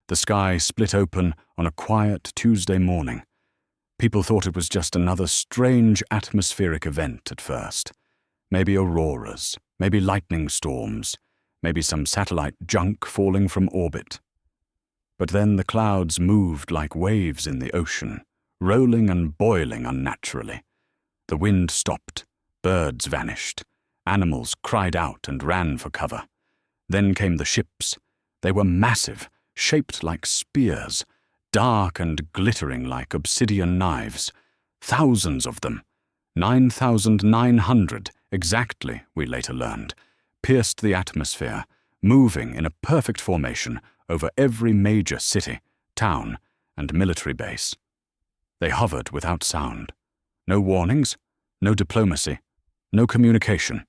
The sky split open on a quiet Tuesday morning. People thought it was just another strange atmospheric event at first. Maybe auroras, maybe lightning storms, maybe some satellite junk falling from orbit. But then the clouds moved like waves in the ocean, rolling and boiling unnaturally. The wind stopped, birds vanished, animals cried out and ran for cover. Then came the ships. They were massive, shaped like spears, dark and glittering like obsidian knives. Thousands of them, 9,900 exactly, we later learned, pierced the atmosphere, moving in a perfect formation over every major city, town, and military base. They hovered without sound. No warnings, no diplomacy, no communication.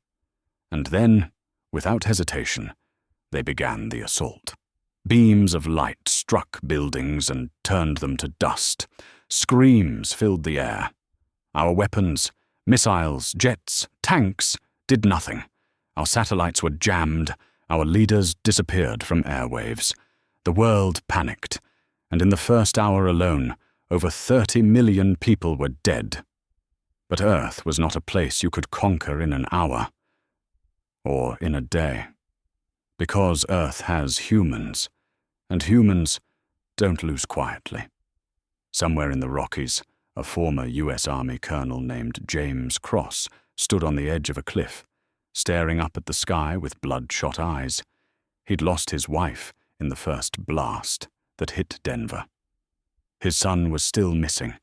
And then, without hesitation, they began the assault. Beams of light struck buildings and turned them to dust. Screams filled the air. Our weapons, missiles, jets, tanks did nothing. Our satellites were jammed. Our leaders disappeared from airwaves. The world panicked, and in the first hour alone, over 30 million people were dead. But Earth was not a place you could conquer in an hour, or in a day. Because Earth has humans, and humans don't lose quietly. Somewhere in the Rockies, a former U.S. Army colonel named James Cross stood on the edge of a cliff, staring up at the sky with bloodshot eyes. He'd lost his wife in the first blast that hit Denver. His son was still missing,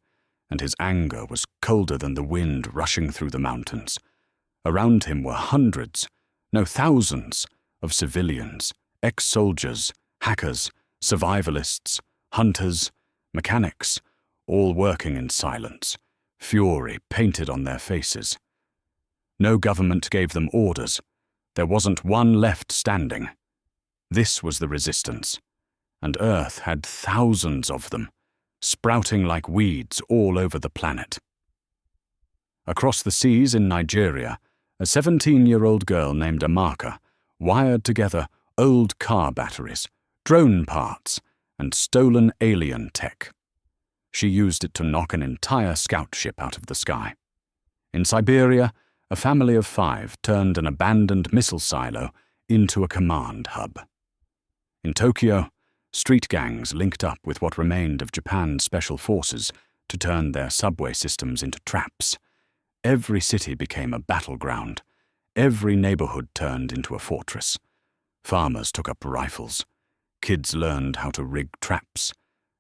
and his anger was colder than the wind rushing through the mountains. Around him were hundreds, no thousands, of civilians, ex-soldiers, hackers, survivalists, hunters, mechanics, all working in silence, fury painted on their faces. No government gave them orders. There wasn't one left standing. This was the resistance, and Earth had thousands of them, sprouting like weeds all over the planet. Across the seas in Nigeria, a 17-year-old girl named Amaka wired together old car batteries, drone parts, and stolen alien tech. She used it to knock an entire scout ship out of the sky. In Siberia, a family of 5 turned an abandoned missile silo into a command hub. In Tokyo, street gangs linked up with what remained of Japan's special forces to turn their subway systems into traps. Every city became a battleground. Every neighborhood turned into a fortress. Farmers took up rifles. Kids learned how to rig traps.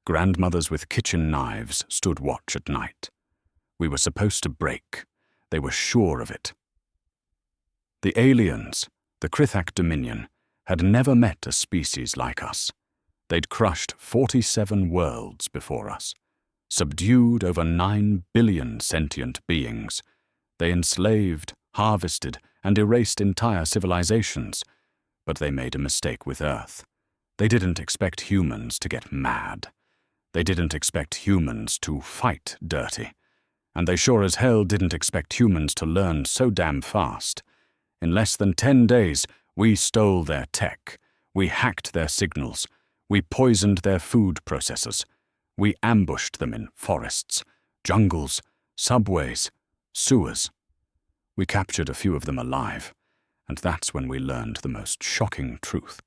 Grandmothers with kitchen knives stood watch at night. We were supposed to break. They were sure of it. The aliens, the Krithak Dominion, had never met a species like us. They'd crushed 47 worlds before us, subdued over 9 billion sentient beings. They enslaved, harvested, and erased entire civilizations. But they made a mistake with Earth. They didn't expect humans to get mad. They didn't expect humans to fight dirty. And they sure as hell didn't expect humans to learn so damn fast. In less than 10 days, we stole their tech. We hacked their signals. We poisoned their food processors. We ambushed them in forests, jungles, subways, sewers. We captured a few of them alive, and that's when we learned the most shocking truth.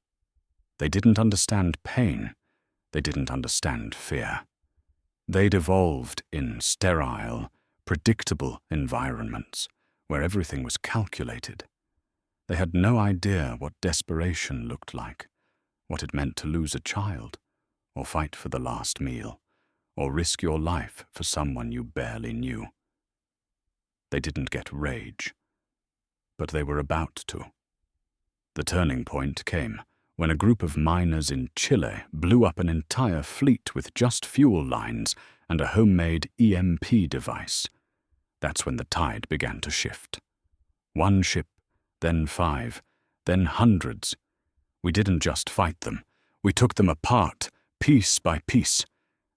They didn't understand pain. They didn't understand fear. They'd evolved in sterile, predictable environments where everything was calculated. They had no idea what desperation looked like, what it meant to lose a child, or fight for the last meal, or risk your life for someone you barely knew. They didn't get rage, but they were about to. The turning point came when a group of miners in Chile blew up an entire fleet with just fuel lines and a homemade EMP device. That's when the tide began to shift. 1 ship, then 5, then hundreds. We didn't just fight them. We took them apart, piece by piece,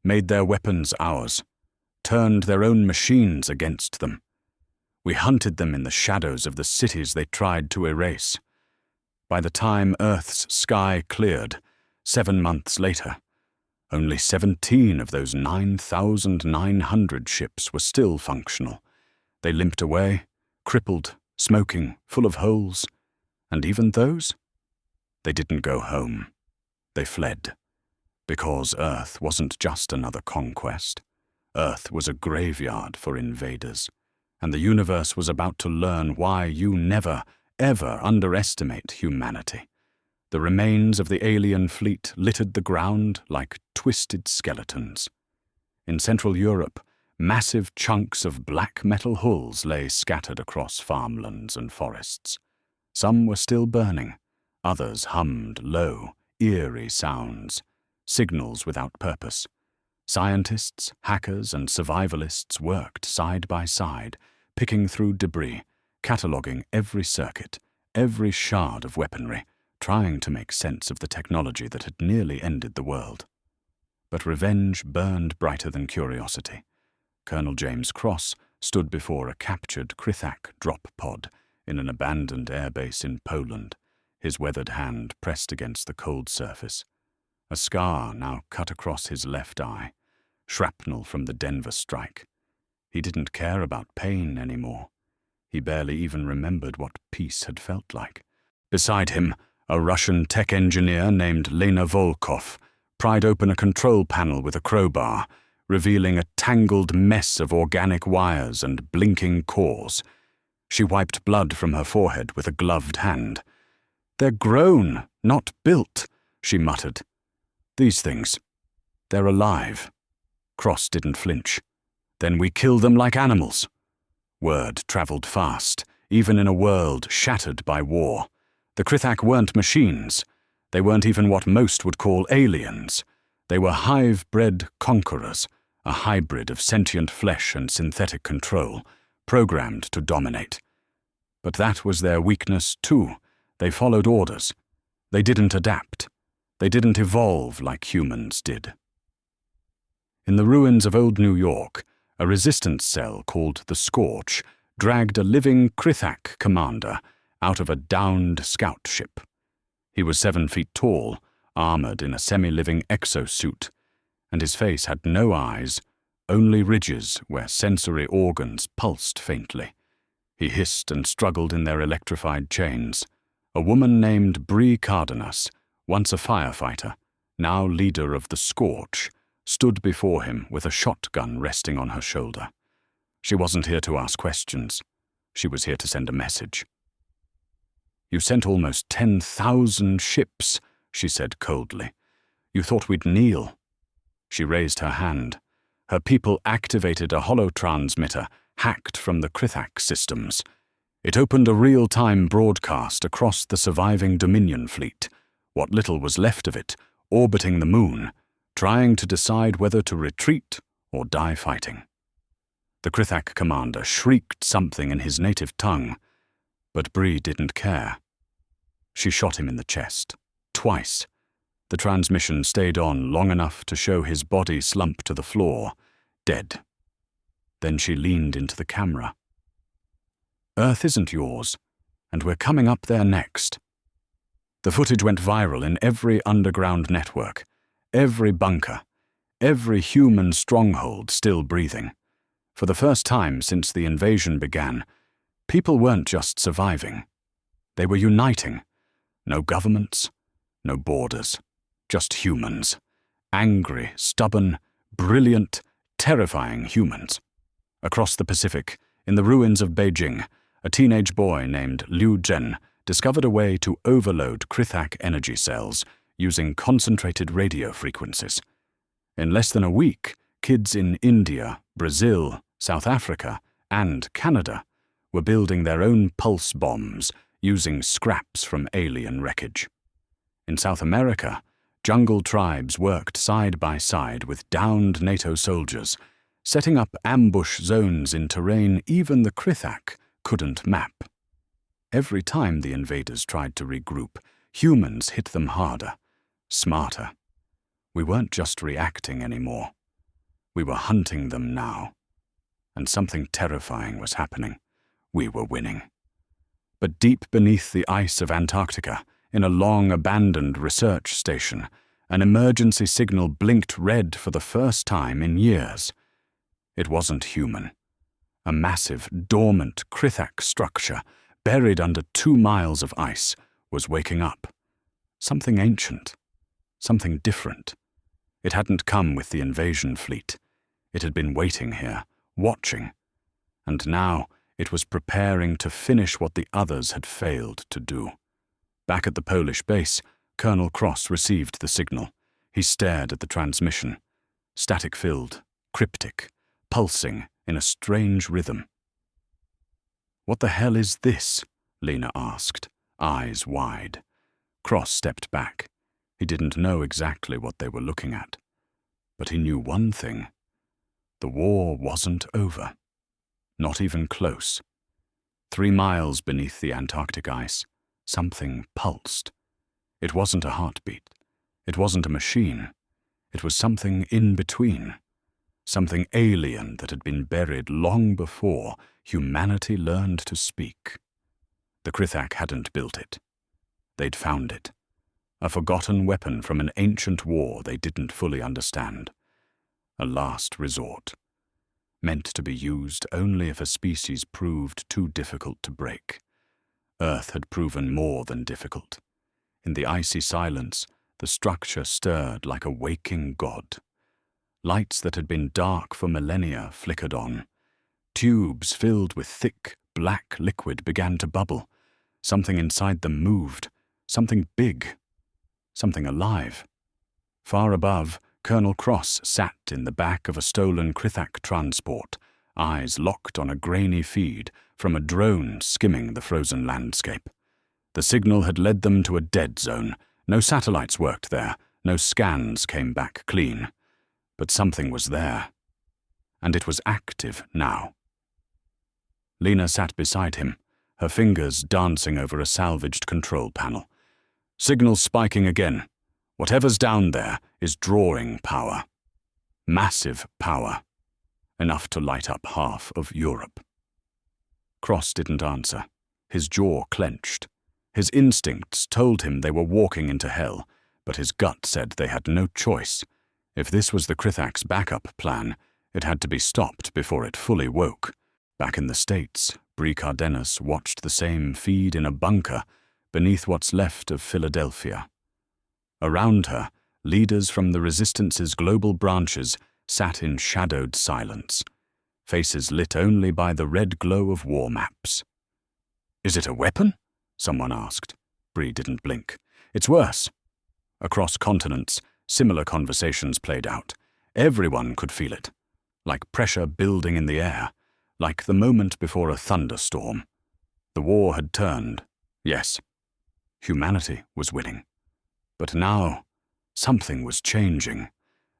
made their weapons ours, turned their own machines against them. We hunted them in the shadows of the cities they tried to erase. By the time Earth's sky cleared, 7 months later, Only 17 of those 9,900 ships were still functional. They limped away, crippled, smoking, full of holes. And even those? They didn't go home. They fled. Because Earth wasn't just another conquest. Earth was a graveyard for invaders. And the universe was about to learn why you never, ever underestimate humanity. The remains of the alien fleet littered the ground like twisted skeletons. In Central Europe, massive chunks of black metal hulls lay scattered across farmlands and forests. Some were still burning, others hummed low, eerie sounds, signals without purpose. Scientists, hackers, and survivalists worked side by side, picking through debris, cataloguing every circuit, every shard of weaponry, trying to make sense of the technology that had nearly ended the world. But revenge burned brighter than curiosity. Colonel James Cross stood before a captured Krithak drop pod in an abandoned airbase in Poland, his weathered hand pressed against the cold surface. A scar now cut across his left eye, shrapnel from the Denver strike. He didn't care about pain anymore. He barely even remembered what peace had felt like. Beside him, a Russian tech engineer named Lena Volkov pried open a control panel with a crowbar, revealing a tangled mess of organic wires and blinking cores. She wiped blood from her forehead with a gloved hand. "They're grown, not built," she muttered. "These things, they're alive." Cross didn't flinch. "Then we kill them like animals." Word traveled fast, even in a world shattered by war. The Krithak weren't machines. They weren't even what most would call aliens. They were hive-bred conquerors, a hybrid of sentient flesh and synthetic control, programmed to dominate. But that was their weakness too. They followed orders. They didn't adapt. They didn't evolve like humans did. In the ruins of old New York, a resistance cell called the Scorch dragged a living Krithak commander out of a downed scout ship. He was 7 feet tall, armored in a semi-living exosuit, and his face had no eyes, only ridges where sensory organs pulsed faintly. He hissed and struggled in their electrified chains. A woman named Bree Cardenas, once a firefighter, now leader of the Scorch, stood before him with a shotgun resting on her shoulder. She wasn't here to ask questions. She was here to send a message. "You sent almost 10,000 ships," she said coldly. "You thought we'd kneel." She raised her hand. Her people activated a holotransmitter hacked from the Krithak systems. It opened a real-time broadcast across the surviving Dominion fleet, what little was left of it, orbiting the moon, trying to decide whether to retreat or die fighting. The Krithak commander shrieked something in his native tongue, but Bree didn't care. She shot him in the chest, twice. The transmission stayed on long enough to show his body slump to the floor, dead. Then she leaned into the camera. "Earth isn't yours, and we're coming up there next." The footage went viral in every underground network, every bunker, every human stronghold still breathing. For the first time since the invasion began, people weren't just surviving. They were uniting. No governments, no borders, just humans. Angry, stubborn, brilliant, terrifying humans. Across the Pacific, in the ruins of Beijing, a teenage boy named Liu Zhen discovered a way to overload Krithak energy cells using concentrated radio frequencies. In less than a week, kids in India, Brazil, South Africa, and Canada were building their own pulse bombs using scraps from alien wreckage. In South America, jungle tribes worked side by side with downed NATO soldiers, setting up ambush zones in terrain even the Krithak couldn't map. Every time the invaders tried to regroup, humans hit them harder, smarter. We weren't just reacting anymore. We were hunting them now. And something terrifying was happening. We were winning. But deep beneath the ice of Antarctica, in a long-abandoned research station, An emergency signal blinked red for the first time in years. It wasn't human. A massive, dormant Krithak structure, buried under 2 miles of ice, was waking up. Something ancient. Something different. It hadn't come with the invasion fleet. It had been waiting here, watching. And now it was preparing to finish what the others had failed to do. Back at the Polish base, Colonel Cross received the signal. He stared at the transmission. Static-filled, cryptic, pulsing in a strange rhythm. "What the hell is this?" Lena asked, eyes wide. Cross stepped back. He didn't know exactly what they were looking at. But he knew one thing. The war wasn't over. Not even close. 3 miles beneath the Antarctic ice, something pulsed. It wasn't a heartbeat. It wasn't a machine. It was something in between. Something alien that had been buried long before humanity learned to speak. The Krithak hadn't built it. They'd found it. A forgotten weapon from an ancient war they didn't fully understand. A last resort. Meant to be used only if a species proved too difficult to break. Earth had proven more than difficult. In the icy silence, the structure stirred like a waking god. Lights that had been dark for millennia flickered on. Tubes filled with thick, black liquid began to bubble. Something inside them moved. Something big. Something alive. Far above, Colonel Cross sat in the back of a stolen Krithak transport, eyes locked on a grainy feed from a drone skimming the frozen landscape. The signal had led them to a dead zone. No satellites worked there. No scans came back clean. But something was there. And it was active now. Lena sat beside him, her fingers dancing over a salvaged control panel. Signal spiking again. Whatever's down there is drawing power. Massive power. Enough to light up half of Europe. Cross didn't answer. His jaw clenched. His instincts told him they were walking into hell, but his gut said they had no choice. If this was the Krithak's backup plan, it had to be stopped before it fully woke. Back in the States, Brie Cardenas watched the same feed in a bunker beneath what's left of Philadelphia. Around her, leaders from the Resistance's global branches sat in shadowed silence, faces lit only by the red glow of war maps. "Is it a weapon?" someone asked. Brie didn't blink. "It's worse." Across continents, similar conversations played out. Everyone could feel it, like pressure building in the air, like the moment before a thunderstorm. The war had turned, yes. Humanity was winning. But now, something was changing.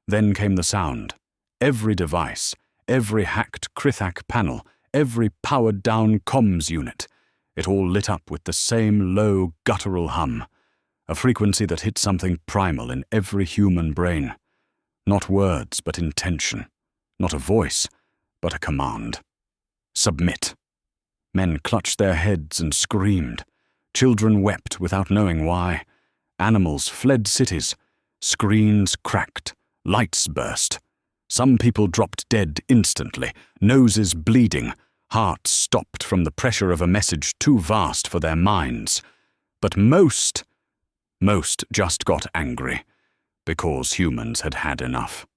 Then came the sound. Every device, every hacked Krithak panel, every powered-down comms unit, it all lit up with the same low, guttural hum, a frequency that hit something primal in every human brain. Not words, but intention. Not a voice, but a command. Submit. Men clutched their heads and screamed. Children wept without knowing why. Animals fled cities. Screens cracked. Lights burst. Some people dropped dead instantly, noses bleeding, hearts stopped from the pressure of a message too vast for their minds. But most just got angry, because humans had had enough.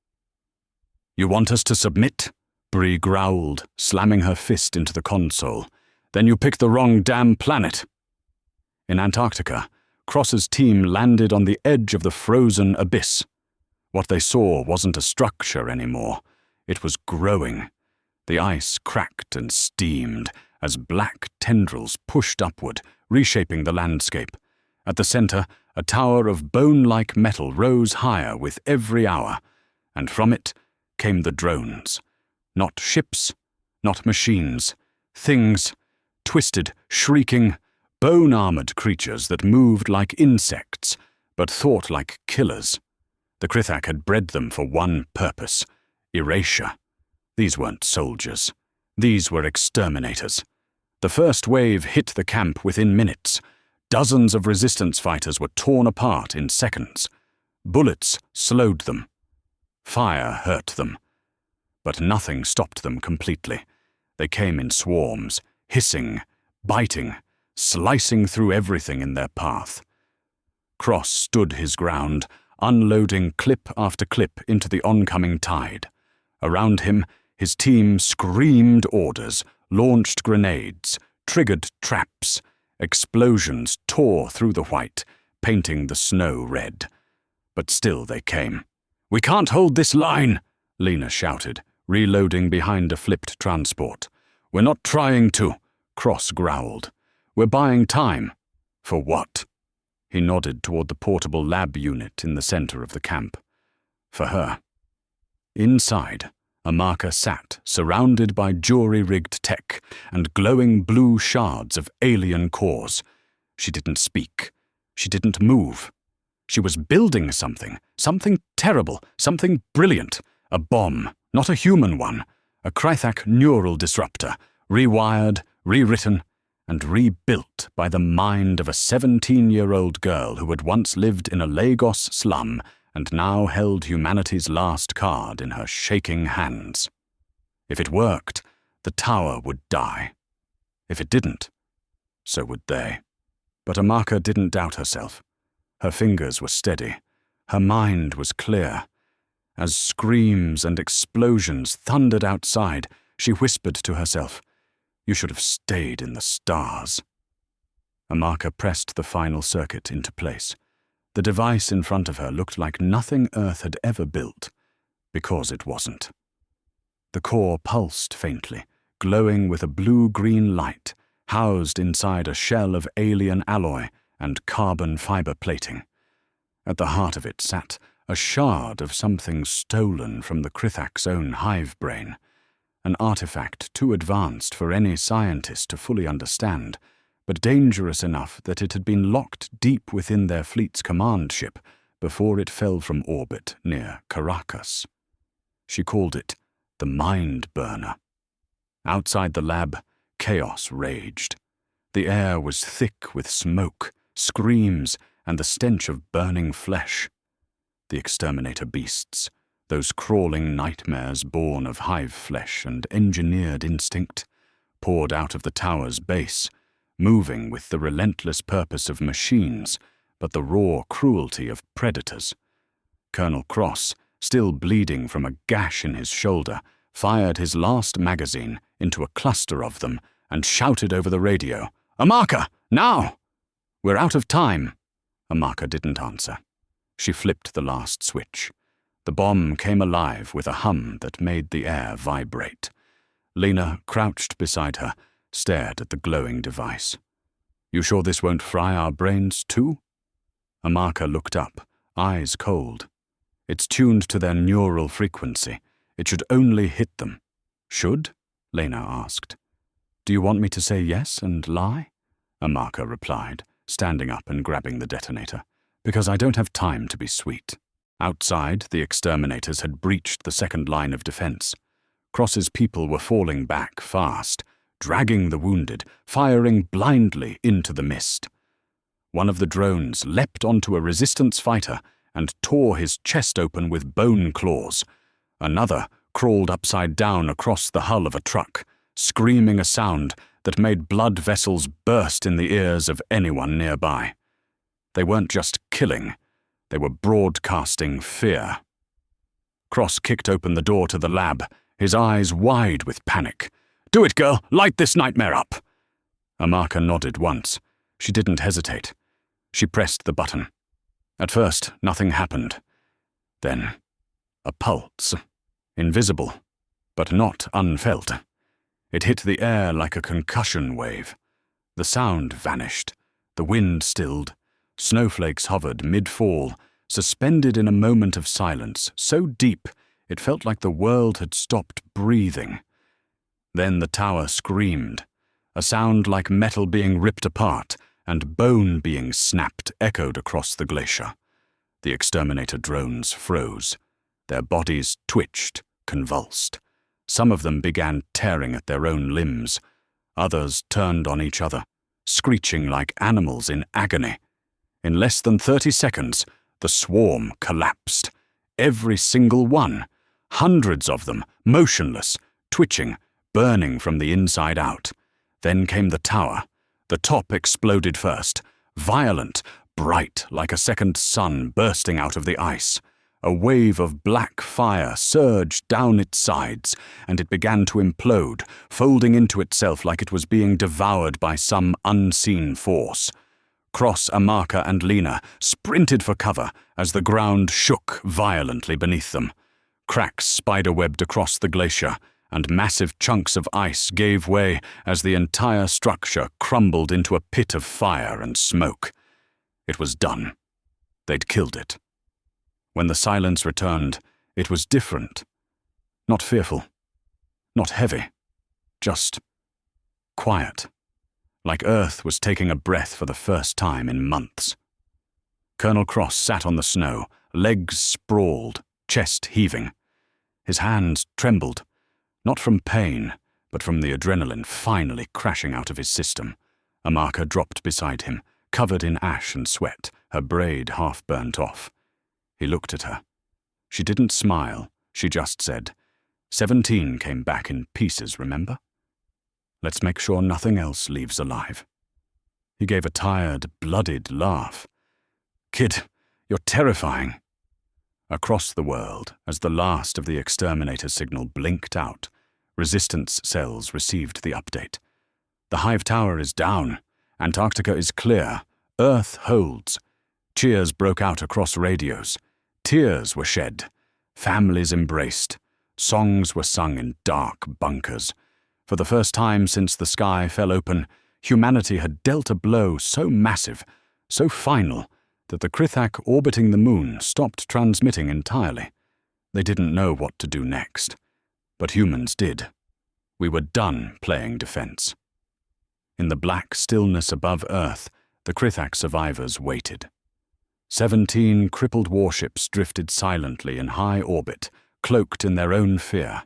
"You want us to submit?" Brie growled, slamming her fist into the console. "Then you picked the wrong damn planet." In Antarctica, Cross's team landed on the edge of the frozen abyss. What they saw wasn't a structure anymore. It was growing. The ice cracked and steamed as black tendrils pushed upward, reshaping the landscape. At the center, a tower of bone-like metal rose higher with every hour, and from it came the drones. Not ships, not machines. Things, twisted, shrieking, bone-armored creatures that moved like insects, but thought like killers. The Krithak had bred them for one purpose: erasure. These weren't soldiers. These were exterminators. The first wave hit the camp within minutes. Dozens of resistance fighters were torn apart in seconds. Bullets slowed them. Fire hurt them. But nothing stopped them completely. They came in swarms, hissing, biting, slicing through everything in their path. Cross stood his ground, unloading clip after clip into the oncoming tide. Around him, his team screamed orders, launched grenades, triggered traps. Explosions tore through the white, painting the snow red. But still they came. "We can't hold this line," Lena shouted, reloading behind a flipped transport. "We're not trying to," Cross growled. "We're buying time." "For what?" He nodded toward the portable lab unit in the center of the camp. "For her." Inside, Amaka sat, surrounded by jury-rigged tech and glowing blue shards of alien cores. She didn't speak. She didn't move. She was building something terrible, something brilliant. A bomb, not a human one. A Krythak neural disruptor, rewired, rewritten, and rebuilt by the mind of a 17-year-old girl who had once lived in a Lagos slum and now held humanity's last card in her shaking hands. If it worked, the tower would die. If it didn't, so would they. But Amaka didn't doubt herself. Her fingers were steady. Her mind was clear. As screams and explosions thundered outside, she whispered to herself, "You should have stayed in the stars." Amaka pressed the final circuit into place. The device in front of her looked like nothing Earth had ever built, because it wasn't. The core pulsed faintly, glowing with a blue-green light, housed inside a shell of alien alloy and carbon fiber plating. At the heart of it sat a shard of something stolen from the Krythak's own hive brain, an artifact too advanced for any scientist to fully understand, but dangerous enough that it had been locked deep within their fleet's command ship before it fell from orbit near Caracas. She called it the Mind Burner. Outside the lab, chaos raged. The air was thick with smoke, screams, and the stench of burning flesh. The exterminator beasts, those crawling nightmares born of hive flesh and engineered instinct, poured out of the tower's base, moving with the relentless purpose of machines, but the raw cruelty of predators. Colonel Cross, still bleeding from a gash in his shoulder, fired his last magazine into a cluster of them and shouted over the radio, "Amaka, now!" "We're out of time." Amaka didn't answer. She flipped the last switch. The bomb came alive with a hum that made the air vibrate. Lena, crouched beside her, stared at the glowing device. "You sure this won't fry our brains too?" Amaka looked up, eyes cold. "It's tuned to their neural frequency. It should only hit them." "Should?" Lena asked. "Do you want me to say yes and lie?" Amaka replied, standing up and grabbing the detonator. "Because I don't have time to be sweet." Outside, the exterminators had breached the second line of defense. Cross's people were falling back fast, dragging the wounded, firing blindly into the mist. One of the drones leapt onto a resistance fighter and tore his chest open with bone claws. Another crawled upside down across the hull of a truck, screaming a sound that made blood vessels burst in the ears of anyone nearby. They weren't just killing, they were broadcasting fear. Cross kicked open the door to the lab, his eyes wide with panic. "Do it, girl! Light this nightmare up!" Amaka nodded once. She didn't hesitate. She pressed the button. At first, nothing happened. Then, a pulse. Invisible, but not unfelt. It hit the air like a concussion wave. The sound vanished. The wind stilled. Snowflakes hovered mid-fall, suspended in a moment of silence, so deep it felt like the world had stopped breathing. Then the tower screamed. A sound like metal being ripped apart and bone being snapped echoed across the glacier. The exterminator drones froze. Their bodies twitched, convulsed. Some of them began tearing at their own limbs. Others turned on each other, screeching like animals in agony. In less than 30 seconds, The swarm collapsed. Every single one. Hundreds of them, motionless, twitching, burning from the inside out. Then came the tower. The top exploded first, violent, bright like a second sun bursting out of the ice. A wave of black fire surged down its sides, and it began to implode, folding into itself like it was being devoured by some unseen force. Cross, Amaka, and Lena sprinted for cover as the ground shook violently beneath them. Cracks spiderwebbed across the glacier, and massive chunks of ice gave way as the entire structure crumbled into a pit of fire and smoke. It was done. They'd killed it. When the silence returned, it was different. Not fearful. Not heavy. Just quiet. Like Earth was taking a breath for the first time in months. Colonel Cross sat on the snow, legs sprawled, chest heaving. His hands trembled, not from pain, but from the adrenaline finally crashing out of his system. Amaka dropped beside him, covered in ash and sweat, her braid half burnt off. He looked at her. She didn't smile, she just said, 17 came back in pieces, remember? Let's make sure nothing else leaves alive. He gave a tired, blooded laugh. Kid, you're terrifying. Across the world, as the last of the exterminator signal blinked out, resistance cells received the update. The Hive Tower is down. Antarctica is clear. Earth holds. Cheers broke out across radios. Tears were shed. Families embraced. Songs were sung in dark bunkers. For the first time since the sky fell open, humanity had dealt a blow so massive, so final, that the Krithak orbiting the moon stopped transmitting entirely. They didn't know what to do next. But humans did. We were done playing defense. In the black stillness above Earth, the Krithak survivors waited. 17 crippled warships drifted silently in high orbit, cloaked in their own fear.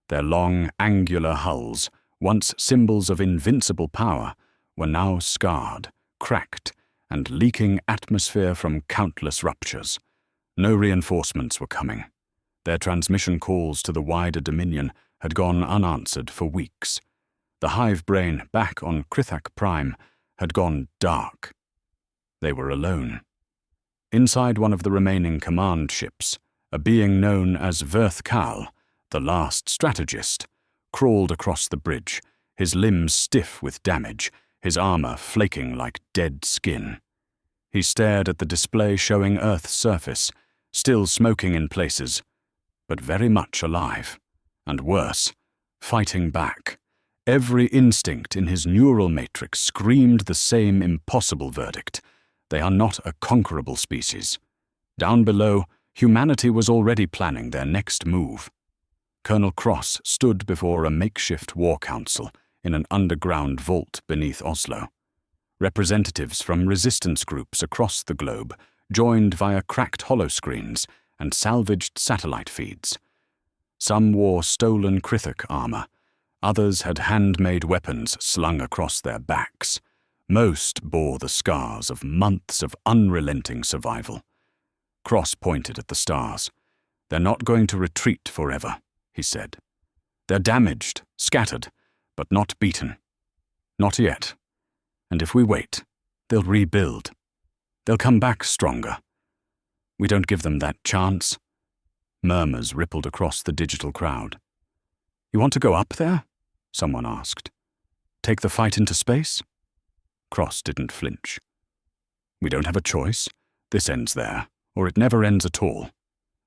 Their long, angular hulls, once symbols of invincible power, were now scarred, cracked, and leaking atmosphere from countless ruptures. No reinforcements were coming. Their transmission calls to the wider Dominion had gone unanswered for weeks. The hive brain back on Krithak Prime had gone dark. They were alone. Inside one of the remaining command ships, a being known as Verth Kal, the last strategist, crawled across the bridge, his limbs stiff with damage, his armor flaking like dead skin. He stared at the display showing Earth's surface, still smoking in places, but very much alive, and worse, fighting back. Every instinct in his neural matrix screamed the same impossible verdict. They are not a conquerable species. Down below, humanity was already planning their next move. Colonel Cross stood before a makeshift war council in an underground vault beneath Oslo. Representatives from resistance groups across the globe joined via cracked holoscreens and salvaged satellite feeds. Some wore stolen Krithak armor. Others had handmade weapons slung across their backs. Most bore the scars of months of unrelenting survival. Cross pointed at the stars. They're not going to retreat forever, he said. They're damaged, scattered, but not beaten. Not yet. And if we wait, they'll rebuild. They'll come back stronger. We don't give them that chance. Murmurs rippled across the digital crowd. You want to go up there? Someone asked. Take the fight into space? Cross didn't flinch. We don't have a choice. This ends there, or it never ends at all.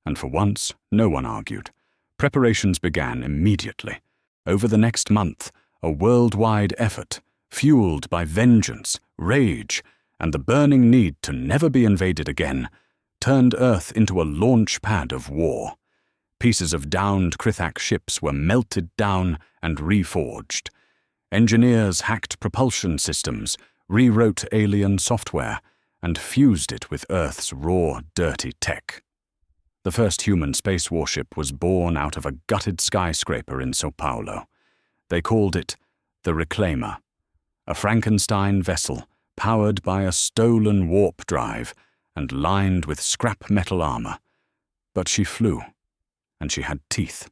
And for once, no one argued. Preparations began immediately. Over the next month, a worldwide effort, fueled by vengeance, rage, and the burning need to never be invaded again, turned Earth into a launch pad of war. Pieces of downed Krithak ships were melted down and reforged. Engineers hacked propulsion systems, rewrote alien software, and fused it with Earth's raw, dirty tech. The first human space warship was born out of a gutted skyscraper in São Paulo. They called it the Reclaimer, a Frankenstein vessel powered by a stolen warp drive and lined with scrap metal armor. But she flew, and she had teeth.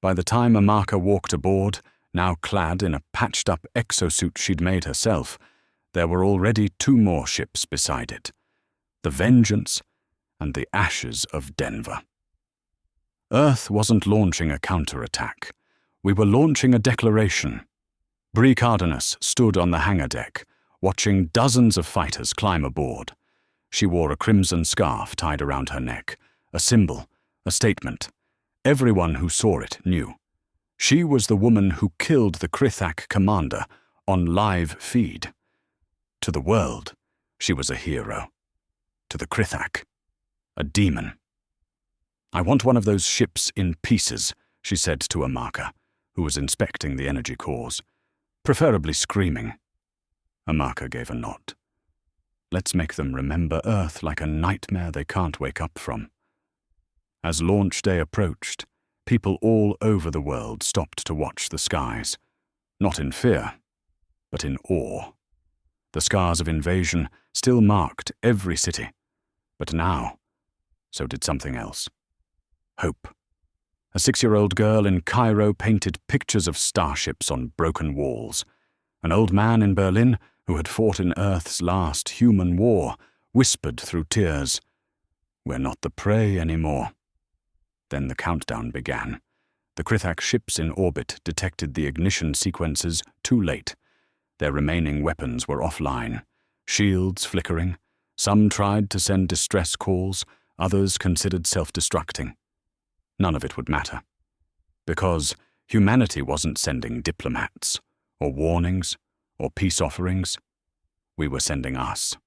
By the time Amaka walked aboard, now clad in a patched-up exosuit she'd made herself, there were already 2 more ships beside it, the Vengeance and the Ashes of Denver. Earth wasn't launching a counterattack. We were launching a declaration. Bree Cardenas stood on the hangar deck, watching dozens of fighters climb aboard. She wore a crimson scarf tied around her neck, a symbol, a statement. Everyone who saw it knew. She was the woman who killed the Krithak commander on live feed. To the world, she was a hero. To the Krithak, a demon. "I want one of those ships in pieces," she said to Amaka, who was inspecting the energy cores, preferably screaming. Amaka gave a nod. "Let's make them remember Earth like a nightmare they can't wake up from." As launch day approached, people all over the world stopped to watch the skies, not in fear, but in awe. The scars of invasion still marked every city, but now, so did something else. Hope. A 6-year-old girl in Cairo painted pictures of starships on broken walls. An old man in Berlin, who had fought in Earth's last human war, whispered through tears, "We're not the prey anymore." Then the countdown began. The Krithak ships in orbit detected the ignition sequences too late. Their remaining weapons were offline, shields flickering. Some tried to send distress calls, others considered self-destructing. None of it would matter, because humanity wasn't sending diplomats, or warnings, or peace offerings. We were sending us.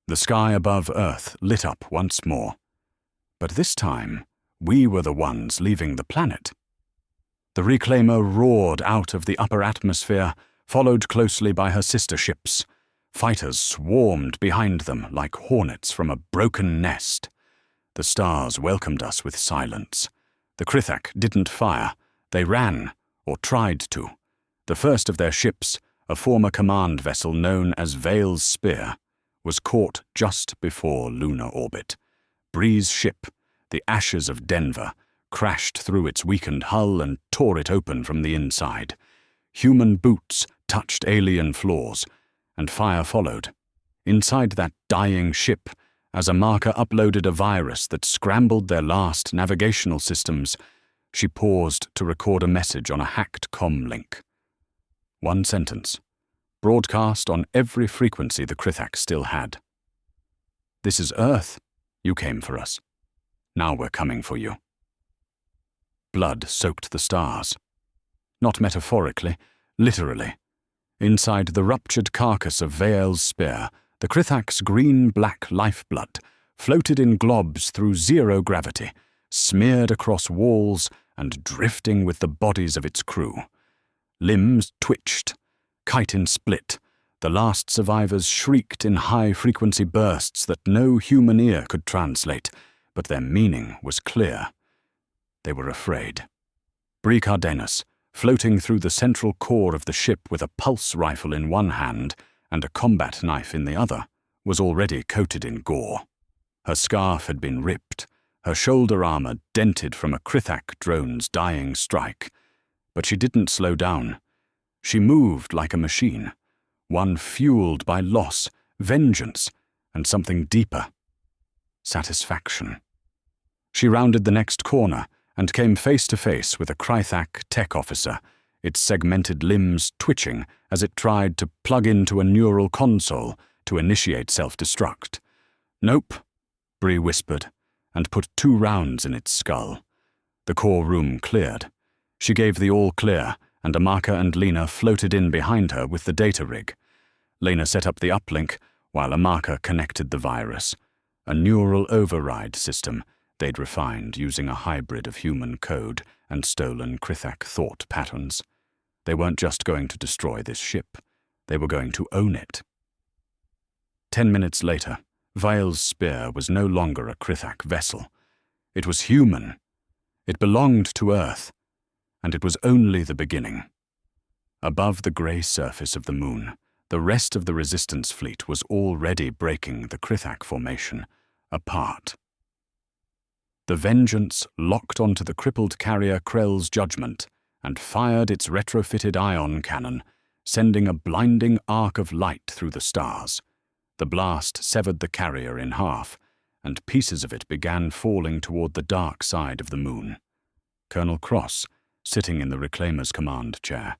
The sky above Earth lit up once more. But this time, we were the ones leaving the planet. The Reclaimer roared out of the upper atmosphere, followed closely by her sister ships. Fighters swarmed behind them like hornets from a broken nest. The stars welcomed us with silence. The Krithak didn't fire. They ran, or tried to. The first of their ships, a former command vessel known as Vale's Spear, was caught just before lunar orbit. Bree's ship, the Ashes of Denver, crashed through its weakened hull and tore it open from the inside. Human boots touched alien floors, and fire followed. Inside that dying ship, as Amaka uploaded a virus that scrambled their last navigational systems, she paused to record a message on a hacked comm link. One sentence, broadcast on every frequency the Krithak still had. "This is Earth. You came for us. Now we're coming for you." Blood soaked the stars. Not metaphorically, literally. Inside the ruptured carcass of Vale's Spear, the Krithak's green-black lifeblood floated in globs through zero gravity, smeared across walls and drifting with the bodies of its crew. Limbs twitched, chitin split. The last survivors shrieked in high-frequency bursts that no human ear could translate, but their meaning was clear. They were afraid. Bree Cardenas, floating through the central core of the ship with a pulse rifle in one hand and a combat knife in the other, was already coated in gore. Her scarf had been ripped, her shoulder armor dented from a Krithak drone's dying strike. But she didn't slow down. She moved like a machine, one fueled by loss, vengeance, and something deeper. Satisfaction. She rounded the next corner and came face to face with a Krithak tech officer, its segmented limbs twitching as it tried to plug into a neural console to initiate self-destruct. "Nope," Bree whispered, and put 2 rounds in its skull. The core room cleared. She gave the all-clear, and Amaka and Lena floated in behind her with the data rig. Lena set up the uplink, while Amaka connected the virus, a neural override system they'd refined using a hybrid of human code and stolen Krithak thought patterns. They weren't just going to destroy this ship. They were going to own it. 10 minutes later, Vale's Spear was no longer a Krithak vessel. It was human. It belonged to Earth, and it was only the beginning. Above the grey surface of the moon, the rest of the resistance fleet was already breaking the Krithak formation apart. The Vengeance locked onto the crippled carrier Krell's Judgment and fired its retrofitted ion cannon, sending a blinding arc of light through the stars. The blast severed the carrier in half, and pieces of it began falling toward the dark side of the moon. Colonel Cross, sitting in the Reclaimer's command chair,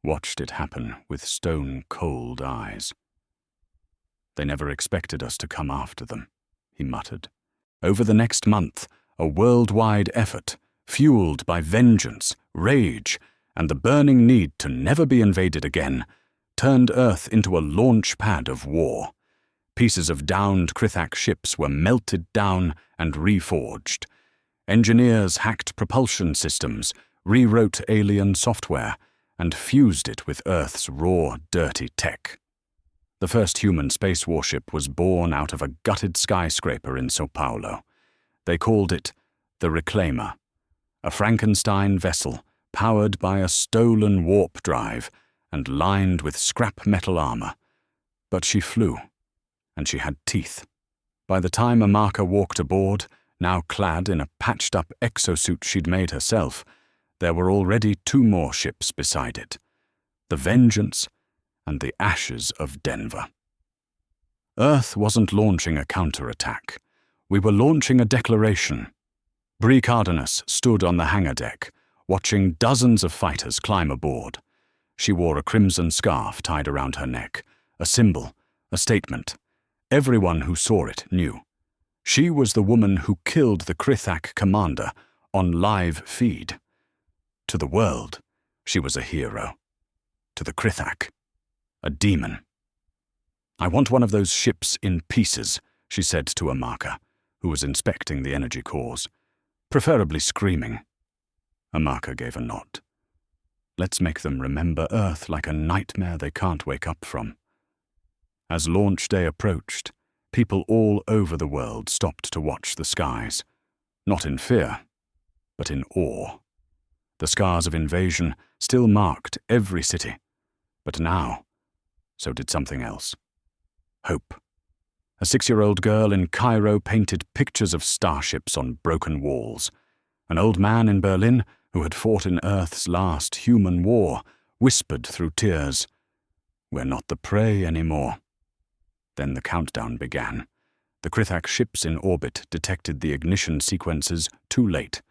watched it happen with stone-cold eyes. "They never expected us to come after them," he muttered. Over the next month, a worldwide effort, fueled by vengeance, rage, and the burning need to never be invaded again, turned Earth into a launch pad of war. Pieces of downed Krithak ships were melted down and reforged. Engineers hacked propulsion systems, rewrote alien software, and fused it with Earth's raw, dirty tech. The first human space warship was born out of a gutted skyscraper in Sao Paulo. They called it the Reclaimer, a Frankenstein vessel powered by a stolen warp drive and lined with scrap metal armor. But she flew, and she had teeth. By the time Amaka walked aboard, now clad in a patched-up exosuit she'd made herself, there were already 2 more ships beside it, the Vengeance and the Ashes of Denver. Earth wasn't launching a counterattack. We were launching a declaration. Bree Cardenas stood on the hangar deck, watching dozens of fighters climb aboard. She wore a crimson scarf tied around her neck, a symbol, a statement. Everyone who saw it knew. She was the woman who killed the Krithak commander on live feed. To the world, she was a hero. To the Krithak, a demon. "I want one of those ships in pieces," she said to Amaka, who was inspecting the energy cores. "Preferably screaming." Amaka gave a nod. "Let's make them remember Earth like a nightmare they can't wake up from." As launch day approached, people all over the world stopped to watch the skies, not in fear, but in awe. The scars of invasion still marked every city, but now, so did something else. Hope. A 6-year-old girl in Cairo painted pictures of starships on broken walls. An old man in Berlin, who had fought in Earth's last human war, whispered through tears, "We're not the prey anymore." Then the countdown began. The Krithak ships in orbit detected the ignition sequences too late.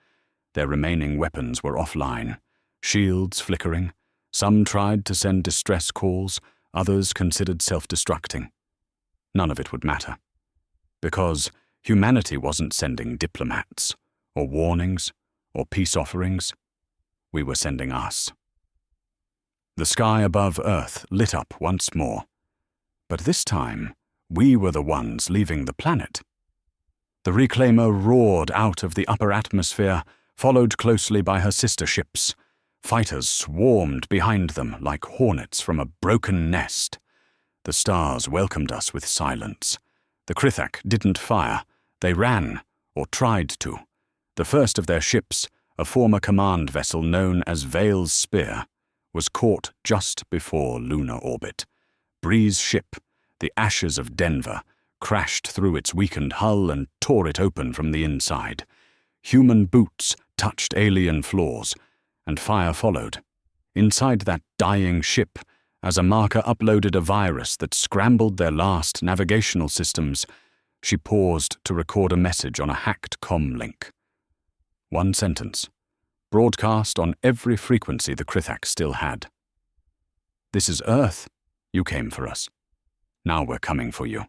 Their remaining weapons were offline, shields flickering. Some tried to send distress calls, others considered self-destructing. None of it would matter, because humanity wasn't sending diplomats, or warnings, or peace offerings. We were sending us. The sky above Earth lit up once more, but this time we were the ones leaving the planet. The Reclaimer roared out of the upper atmosphere, followed closely by her sister ships. Fighters swarmed behind them like hornets from a broken nest. The stars welcomed us with silence. The Krithak didn't fire. They ran, or tried to. The first of their ships, a former command vessel known as Vale's Spear, was caught just before lunar orbit. Bree's ship, the Ashes of Denver, crashed through its weakened hull and tore it open from the inside. Human boots touched alien floors, and fire followed. Inside that dying ship, as Amaka uploaded a virus that scrambled their last navigational systems, she paused to record a message on a hacked comm link. One sentence, broadcast on every frequency the Krithak still had. "This is Earth. You came for us. Now we're coming for you."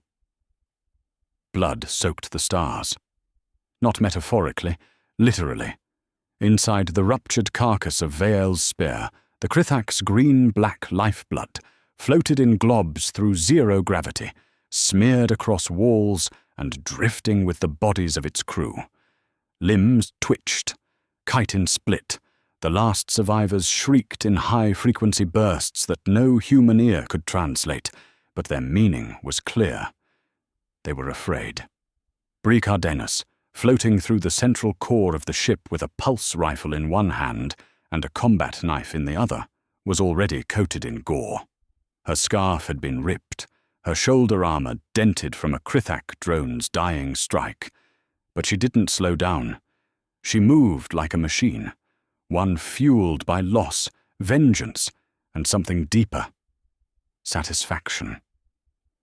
Blood soaked the stars. Not metaphorically, literally. Inside the ruptured carcass of Vale's Spear, the Krithak's green-black lifeblood floated in globs through zero gravity, smeared across walls and drifting with the bodies of its crew. Limbs twitched, chitin split. The last survivors shrieked in high-frequency bursts that no human ear could translate, but their meaning was clear. They were afraid. Bree Cardenas, floating through the central core of the ship with a pulse rifle in one hand and a combat knife in the other, was already coated in gore. Her scarf had been ripped, her shoulder armor dented from a Krithak drone's dying strike. But she didn't slow down. She moved like a machine, one fueled by loss, vengeance, and something deeper: satisfaction.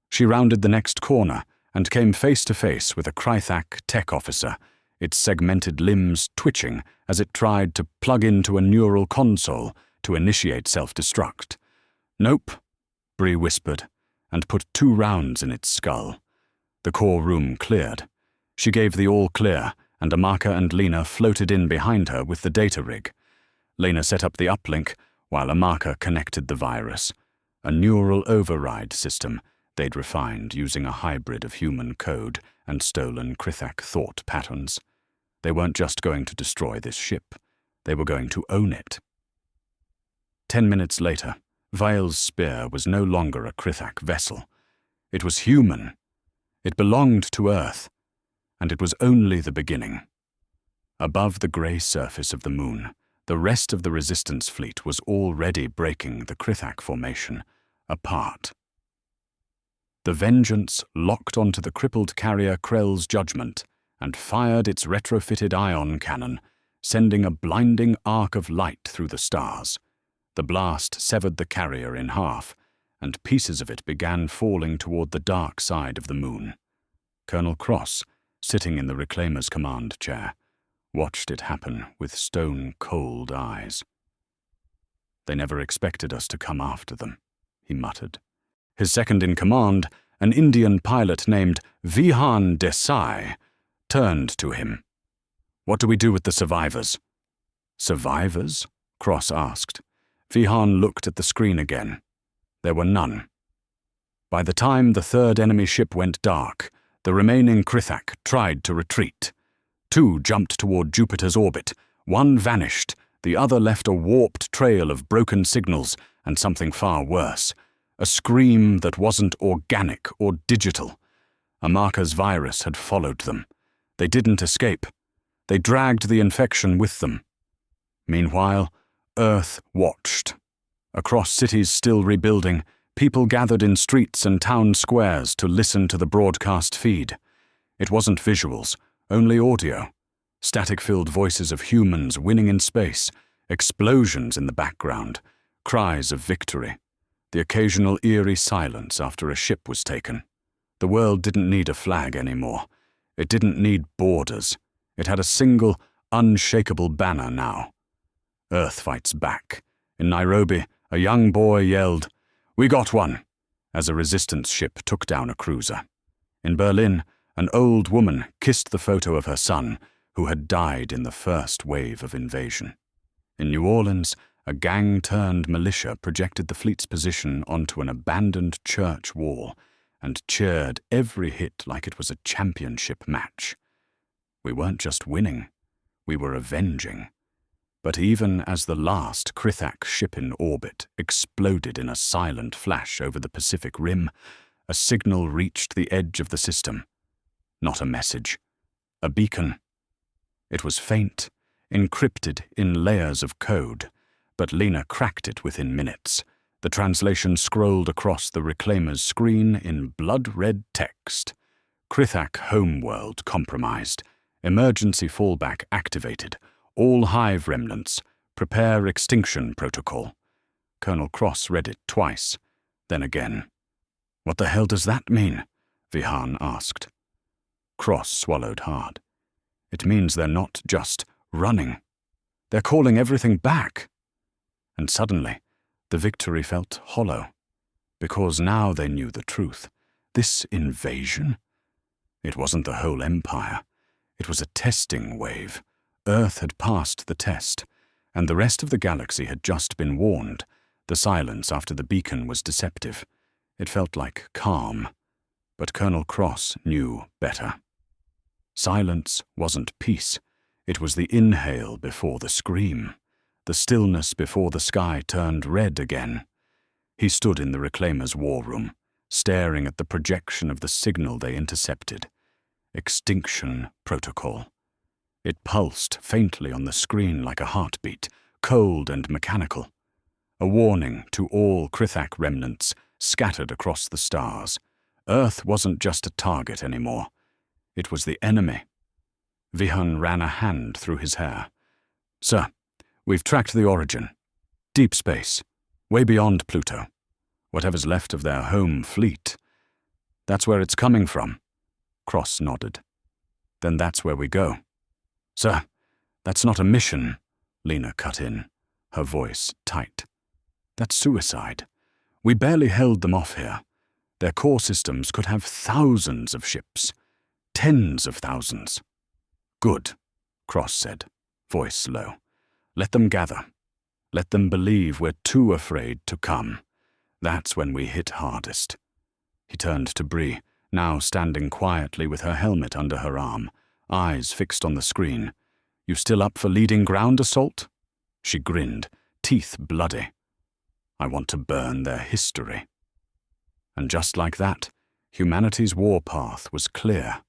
She rounded the next corner and came face to face with a Krithak tech officer, its segmented limbs twitching as it tried to plug into a neural console to initiate self-destruct. "Nope," Bree whispered, and put 2 rounds in its skull. The core room cleared. She gave the all clear, and Amaka and Lena floated in behind her with the data rig. Lena set up the uplink, while Amaka connected the virus, a neural override system they'd refined using a hybrid of human code and stolen Krithak thought patterns. They weren't just going to destroy this ship. They were going to own it. 10 minutes later, Vile's spear was no longer a Krithak vessel. It was human. It belonged to Earth, and it was only the beginning. Above the grey surface of the moon, the rest of the Resistance fleet was already breaking the Krithak formation apart. The Vengeance locked onto the crippled carrier Krell's Judgment and fired its retrofitted ion cannon, sending a blinding arc of light through the stars. The blast severed the carrier in half, and pieces of it began falling toward the dark side of the moon. Colonel Cross, sitting in the Reclaimer's command chair, watched it happen with stone-cold eyes. "They never expected us to come after them," he muttered. His second-in-command, an Indian pilot named Vihan Desai, turned to him. "What do we do with the survivors?" "Survivors?" Cross asked. Vihan looked at the screen again. There were none. By the time the 3rd enemy ship went dark, the remaining Krithak tried to retreat. 2 jumped toward Jupiter's orbit. 1 vanished. The other left a warped trail of broken signals and something far worse: a scream that wasn't organic or digital. Amaka's virus had followed them. They didn't escape. They dragged the infection with them. Meanwhile, Earth watched. Across cities still rebuilding, people gathered in streets and town squares to listen to the broadcast feed. It wasn't visuals, only audio. Static-filled voices of humans winning in space, explosions in the background, cries of victory, the occasional eerie silence after a ship was taken. The world didn't need a flag anymore. It didn't need borders. It had a single, unshakable banner now. Earth fights back. In Nairobi, a young boy yelled, "We got one," as a resistance ship took down a cruiser. In Berlin, an old woman kissed the photo of her son, who had died in the first wave of invasion. In New Orleans, a gang-turned militia projected the fleet's position onto an abandoned church wall and cheered every hit like it was a championship match. We weren't just winning, we were avenging. But even as the last Krithak ship in orbit exploded in a silent flash over the Pacific Rim, a signal reached the edge of the system. Not a message, a beacon. It was faint, encrypted in layers of code, but Lena cracked it within minutes. The translation scrolled across the Reclaimer's screen in blood-red text. Krithak homeworld compromised. Emergency fallback activated. All hive remnants. Prepare extinction protocol. Colonel Cross read it twice, then again. "What the hell does that mean?" Vihan asked. Cross swallowed hard. "It means they're not just running. They're calling everything back." And suddenly, the victory felt hollow, because now they knew the truth. This invasion? It wasn't the whole empire. It was a testing wave. Earth had passed the test, and the rest of the galaxy had just been warned. The silence after the beacon was deceptive. It felt like calm, but Colonel Cross knew better. Silence wasn't peace. It was the inhale before the scream, the stillness before the sky turned red again. He stood in the Reclaimer's war room, staring at the projection of the signal they intercepted. Extinction protocol. It pulsed faintly on the screen like a heartbeat, cold and mechanical. A warning to all Krithak remnants: scattered across the stars. Earth wasn't just a target anymore. It was the enemy. Vihan ran a hand through his hair. "Sir, we've tracked the origin. Deep space, way beyond Pluto. Whatever's left of their home fleet. That's where it's coming from." Cross nodded. "Then that's where we go." "Sir, that's not a mission," Lena cut in, her voice tight. "That's suicide. We barely held them off here. Their core systems could have thousands of ships. Tens of thousands." "Good," Cross said, voice low. "Let them gather. Let them believe we're too afraid to come. That's when we hit hardest." He turned to Bree, now standing quietly with her helmet under her arm, eyes fixed on the screen. "You still up for leading ground assault?" She grinned, teeth bloody. "I want to burn their history." And just like that, humanity's warpath was clear.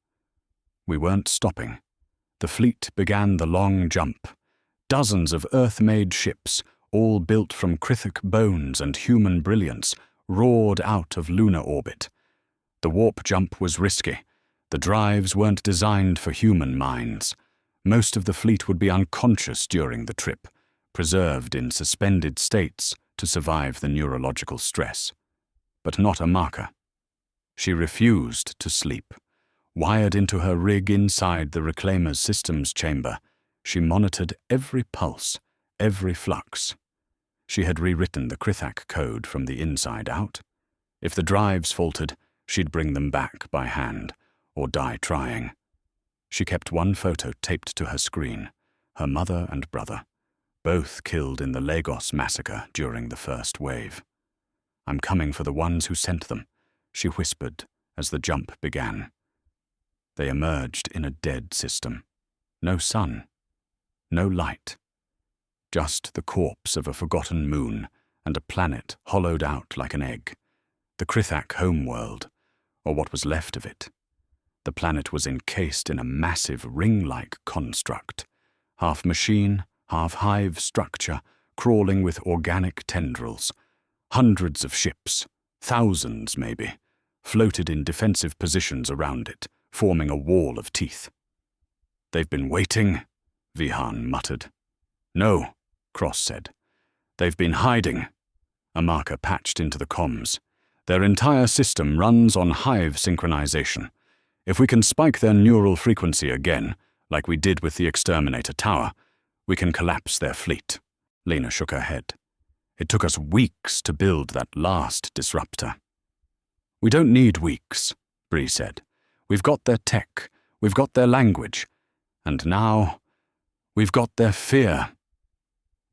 We weren't stopping. The fleet began the long jump. Dozens of Earth-made ships, all built from Krithik bones and human brilliance, roared out of lunar orbit. The warp jump was risky. The drives weren't designed for human minds. Most of the fleet would be unconscious during the trip, preserved in suspended states to survive the neurological stress. But not Amaka. She refused to sleep. Wired into her rig inside the Reclaimer's systems chamber, she monitored every pulse, every flux. She had rewritten the Krithak code from the inside out. If the drives faltered, she'd bring them back by hand, or die trying. She kept one photo taped to her screen, her mother and brother, both killed in the Lagos massacre during the first wave. "I'm coming for the ones who sent them," she whispered as the jump began. They emerged in a dead system. No sun, no light. Just the corpse of a forgotten moon and a planet hollowed out like an egg. The Krithak homeworld, or what was left of it. The planet was encased in a massive ring-like construct, half machine, half hive structure, crawling with organic tendrils. Hundreds of ships, thousands maybe, floated in defensive positions around it, forming a wall of teeth. "They've been waiting," Vihan muttered. "No," Cross said. "They've been hiding." Amaka patched into the comms. "Their entire system runs on hive synchronization. If we can spike their neural frequency again, like we did with the Exterminator Tower, we can collapse their fleet." Lena shook her head. "It took us weeks to build that last disruptor." "We don't need weeks," Bree said. "We've got their tech, we've got their language, and now we've got their fear."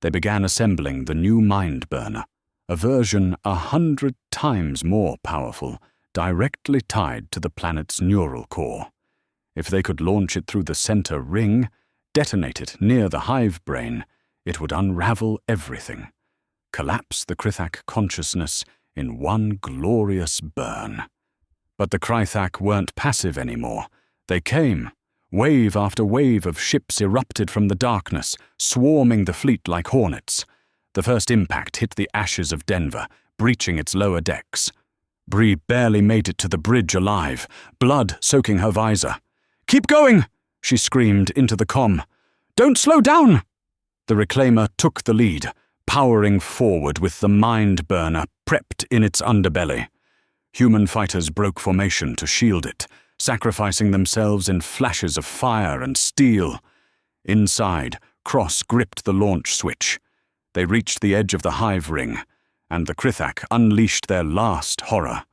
They began assembling the new Mind Burner, a version 100 times more powerful, directly tied to the planet's neural core. If they could launch it through the center ring, detonate it near the hive brain, it would unravel everything, collapse the Krithak consciousness in one glorious burn. But the Krithak weren't passive anymore. They came. Wave after wave of ships erupted from the darkness, swarming the fleet like hornets. The first impact hit the ashes of Denver, breaching its lower decks. Bree barely made it to the bridge alive, blood soaking her visor. "Keep going!" she screamed into the comm. "Don't slow down!" The Reclaimer took the lead, powering forward with the Mind Burner prepped in its underbelly. Human fighters broke formation to shield it, sacrificing themselves in flashes of fire and steel. Inside, Cross gripped the launch switch. They reached the edge of the hive ring, and the Krithak unleashed their last horror.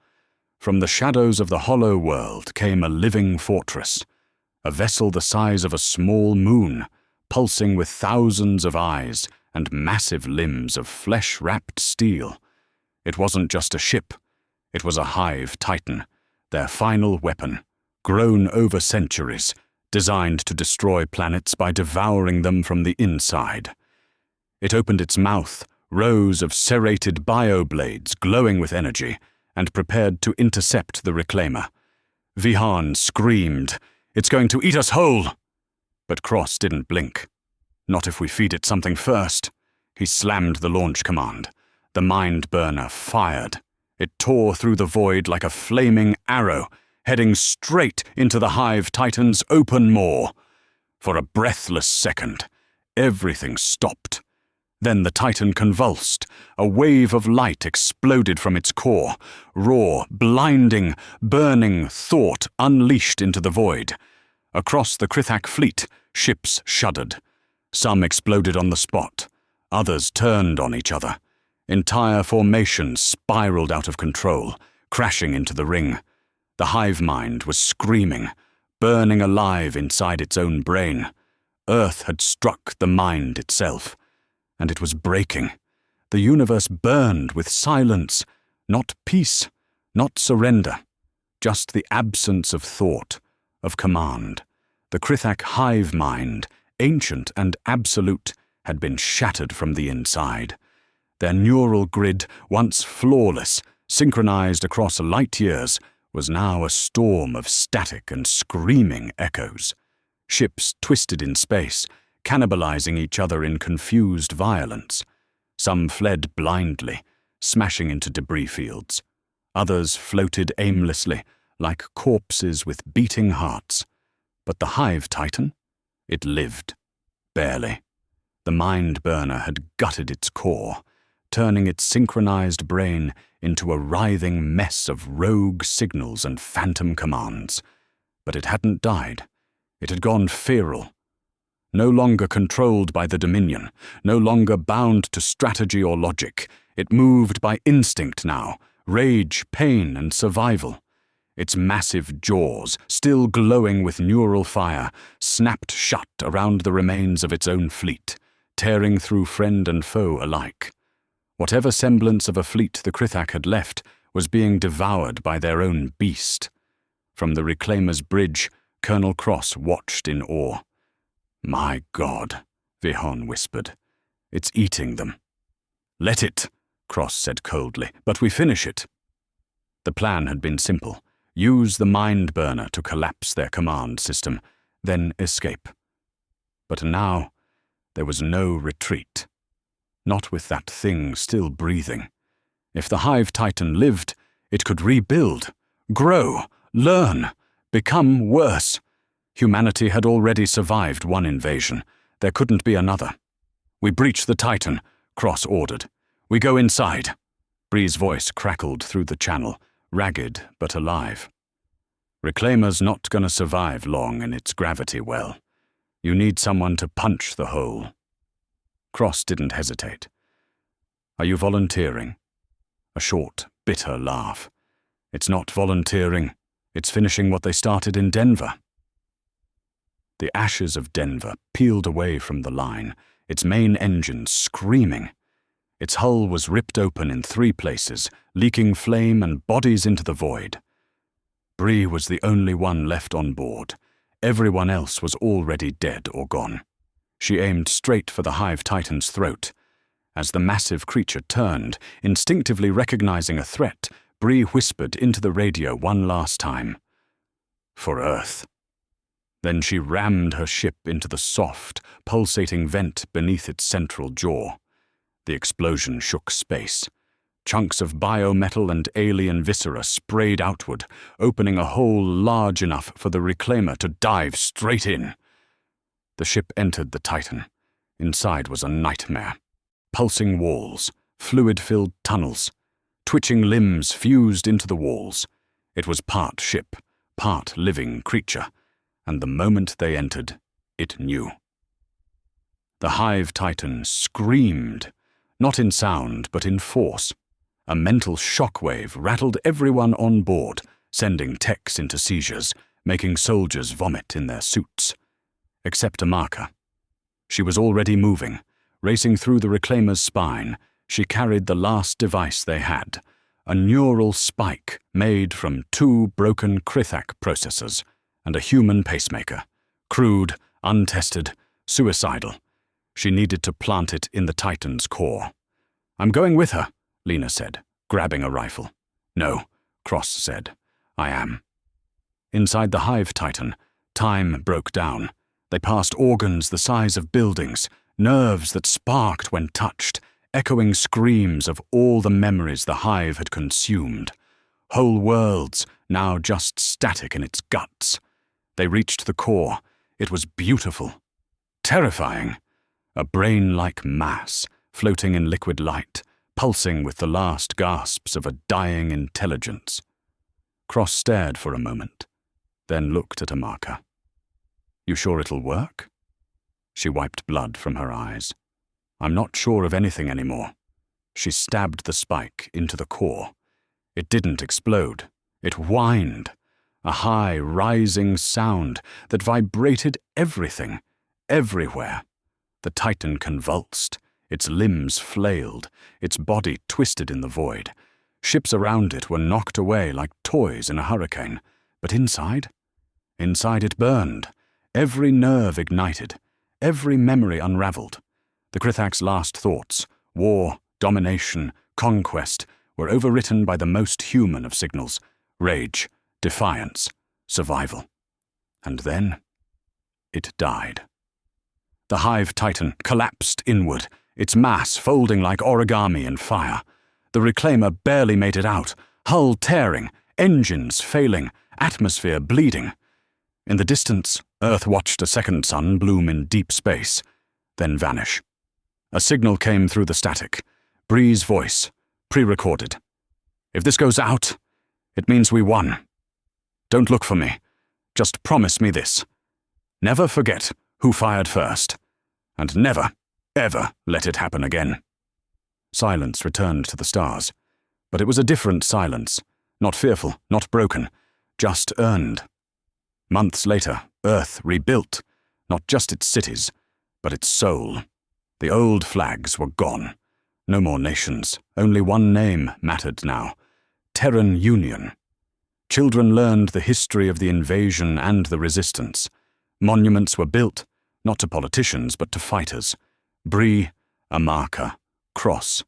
From the shadows of the hollow world came a living fortress, a vessel the size of a small moon, pulsing with thousands of eyes and massive limbs of flesh-wrapped steel. It wasn't just a ship. It was a hive titan, their final weapon, grown over centuries, designed to destroy planets by devouring them from the inside. It opened its mouth, rows of serrated bioblades glowing with energy, and prepared to intercept the Reclaimer. Vihan screamed, "It's going to eat us whole!" But Cross didn't blink. "Not if we feed it something first." He slammed the launch command. The Mind Burner fired. It tore through the void like a flaming arrow, heading straight into the Hive Titan's open maw. For a breathless second, everything stopped. Then the Titan convulsed. A wave of light exploded from its core. Raw, blinding, burning thought unleashed into the void. Across the Krithak fleet, ships shuddered. Some exploded on the spot. Others turned on each other. Entire formations spiraled out of control, crashing into the ring. The hive mind was screaming, burning alive inside its own brain. Earth had struck the mind itself, and it was breaking. The universe burned with silence, not peace, not surrender, just the absence of thought, of command. The Krithak hive mind, ancient and absolute, had been shattered from the inside. Their neural grid, once flawless, synchronized across light years, was now a storm of static and screaming echoes. Ships twisted in space, cannibalizing each other in confused violence. Some fled blindly, smashing into debris fields. Others floated aimlessly, like corpses with beating hearts. But the Hive Titan? It lived. Barely. The mind burner had gutted its core, turning its synchronized brain into a writhing mess of rogue signals and phantom commands. But it hadn't died. It had gone feral. No longer controlled by the Dominion, no longer bound to strategy or logic, it moved by instinct now, rage, pain, and survival. Its massive jaws, still glowing with neural fire, snapped shut around the remains of its own fleet, tearing through friend and foe alike. Whatever semblance of a fleet the Krithak had left was being devoured by their own beast. From the Reclaimer's bridge, Colonel Cross watched in awe. "My God," Vihon whispered. "It's eating them." "Let it," Cross said coldly, "but we finish it." The plan had been simple. Use the mind burner to collapse their command system, then escape. But now, there was no retreat. Not with that thing still breathing. If the Hive Titan lived, it could rebuild, grow, learn, become worse. Humanity had already survived one invasion. There couldn't be another. "We breach the Titan," Cross ordered. "We go inside." Bree's voice crackled through the channel, ragged but alive. "Reclaimer's not gonna survive long in its gravity well. You need someone to punch the hole." Cross didn't hesitate. "Are you volunteering?" A short, bitter laugh. "It's not volunteering. It's finishing what they started in Denver." The ashes of Denver peeled away from the line, its main engine screaming. Its hull was ripped open in 3 places, leaking flame and bodies into the void. Bree was the only one left on board. Everyone else was already dead or gone. She aimed straight for the Hive Titan's throat. As the massive creature turned, instinctively recognizing a threat, Bree whispered into the radio one last time. "For Earth." Then she rammed her ship into the soft, pulsating vent beneath its central jaw. The explosion shook space. Chunks of biometal and alien viscera sprayed outward, opening a hole large enough for the Reclaimer to dive straight in. The ship entered the Titan. Inside was a nightmare. Pulsing walls, fluid-filled tunnels. Twitching limbs fused into the walls. It was part ship, part living creature, and the moment they entered, it knew. The Hive Titan screamed, not in sound but in force. A mental shockwave rattled everyone on board, sending techs into seizures, making soldiers vomit in their suits. Except Amaka. She was already moving. Racing through the Reclaimer's spine, she carried the last device they had, a neural spike made from 2 broken Krithak processors and a human pacemaker. Crude, untested, suicidal. She needed to plant it in the Titan's core. "I'm going with her," Lena said, grabbing a rifle. "No," Cross said. "I am." Inside the Hive Titan, time broke down. They passed organs the size of buildings, nerves that sparked when touched, echoing screams of all the memories the hive had consumed. Whole worlds, now just static in its guts. They reached the core. It was beautiful. Terrifying. A brain-like mass, floating in liquid light, pulsing with the last gasps of a dying intelligence. Cross stared for a moment, then looked at Amaka. "You sure it'll work?" She wiped blood from her eyes. "I'm not sure of anything anymore." She stabbed the spike into the core. It didn't explode. It whined, a high, rising sound that vibrated everything, everywhere. The Titan convulsed. Its limbs flailed, its body twisted in the void. Ships around it were knocked away like toys in a hurricane. But inside? Inside it burned. Every nerve ignited. Every memory unraveled. The Krithak's last thoughts, war, domination, conquest, were overwritten by the most human of signals: rage, defiance, survival. And then it died. The hive Titan collapsed inward, its mass folding like origami in fire. The reclaimer barely made it out, hull tearing, engines failing, atmosphere bleeding. In the distance, Earth watched a second sun bloom in deep space, then vanish. A signal came through the static. Bree's voice, pre-recorded. "If this goes out, it means we won. Don't look for me. Just promise me this. Never forget who fired first. And never, ever let it happen again." Silence returned to the stars. But it was a different silence. Not fearful, not broken. Just earned. Months later, Earth rebuilt. Not just its cities, but its soul. The old flags were gone. No more nations. Only one name mattered now. Terran Union. Children learned the history of the invasion and the resistance. Monuments were built, not to politicians, but to fighters. Bree, Amaka, Cross.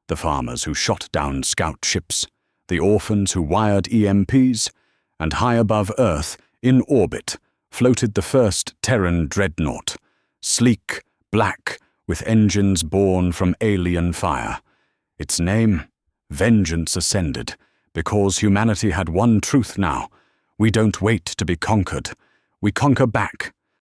The farmers who shot down scout ships. The orphans who wired EMPs. And high above Earth, in orbit, floated the first Terran dreadnought. Sleek, black, with engines born from alien fire. Its name? Vengeance Ascended, because humanity had one truth now. We don't wait to be conquered. We conquer back,